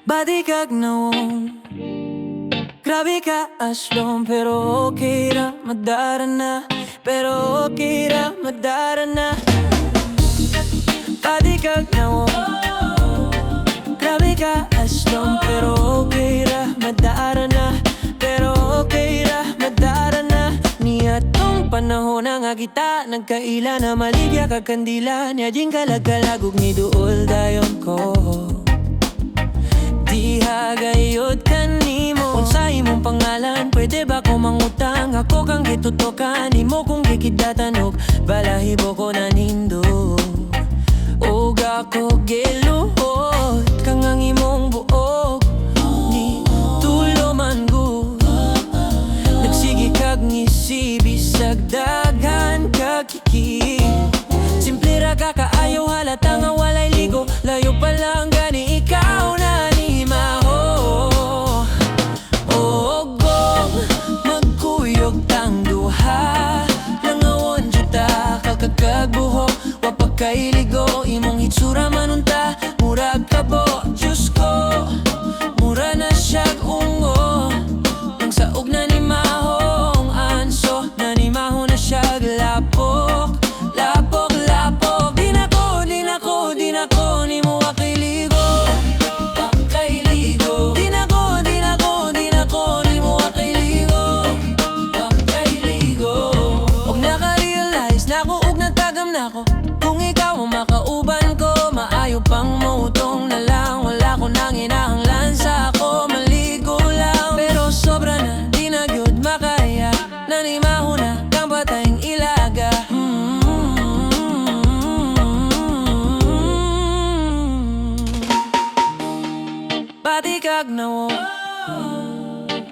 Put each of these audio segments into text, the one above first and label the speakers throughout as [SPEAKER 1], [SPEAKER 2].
[SPEAKER 1] Bati kag nawong, grabe ka aslong, pero okay ra madara na. Pero okay ra madara na. Bati kag nawong, grabe ka aslong, pero okay ra madara na. Pero okay ra madara na. Niya tong panahon na nga kita nagkaila na maligya kag kandila. Niya jing kalagkalagog ni duol dayon ko. Di hagayod kanimo unsa imong pangalan, pwede ba ko mangutang? Ako kang gitutokan, imo kong gikidatanog, balahibo ko na nindo. Og ako giluhod kang ang imong buok, ni tulo man gud. Nagsigi kag ngisi bisag daghan kag kiki. Simple ra ka kaayo, halata nga walay ligo. Layo pa lang gani ikaw na kagbuhok, wapagkailigo. Imong hitsura manunta, murag kabo. Diyos ko, mura na siyag ungo. Nang saog na ni mahong anso, na ni maho na siyag lapok. Lapok, lapok. Di nako, ni mo akiligo. Pagkailigo. Di nako, ni mo akiligo. Pagkailigo. Og nakarealize na ko nako, kung ikaw ang makauban ko, maayo pang mautong na lang. Wala ko nang hinahanglan sa ako, maligo lang. Pero sobra na, di na gyud makaya. Nanimaho na kang batayng ilaga. Bati kag nawong,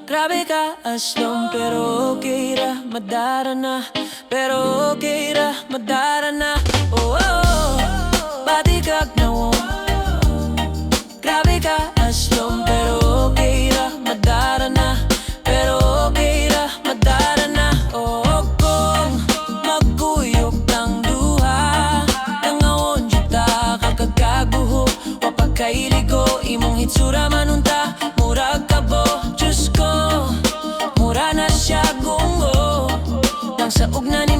[SPEAKER 1] grabe ka aslong, pero okay ra madara na. Pero okay ra madara na. Oh, oh, oh. Bati kag nawong, grabe ka aslong, pero okay ra madara na. Pero okay ra madara na. Oh, kung magkuyog ng duha, nangawon juta kakagkaguho. Wapagkailigo, imong hitsura manunta, murag kabo. Diyos ko, mura na siya gungo. Nang saog na ni